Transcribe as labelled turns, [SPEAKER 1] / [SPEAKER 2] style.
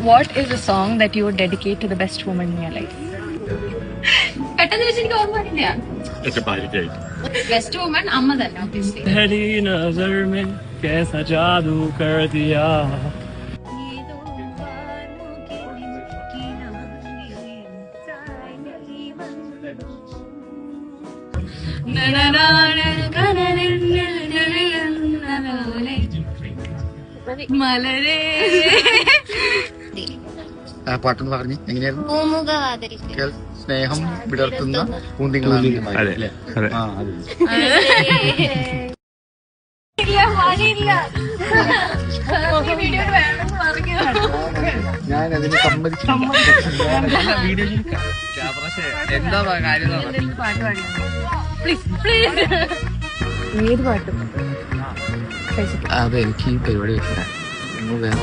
[SPEAKER 1] What is a song that you would dedicate to the best woman in your life?
[SPEAKER 2] പെട്ടെന്ന് വെച്ചെനിക്ക് ഓർമ്മ വരില്ല. Best woman അമ്മ തന്നെ obviously.
[SPEAKER 3] तेरी नजर में कैसा जादू कर दिया
[SPEAKER 2] മലരേ
[SPEAKER 4] പാട്ടെന്ന് പറഞ്ഞു എങ്ങനെയായിരുന്നു?
[SPEAKER 5] പൂമുഖവാതിരിക്ക്
[SPEAKER 4] സ്നേഹം വിടർത്തുന്ന പൂന്തിങ്ങളാണ്. ആ, അതെ. ഞാൻ അതിന് സമ്മതിച്ചില്ല.
[SPEAKER 3] എന്താ കാര്യം
[SPEAKER 1] ഏത് പാട്ടും
[SPEAKER 4] അതെ, എനിക്ക് ഈ പരിപാടി വെക്കണം. വേറെ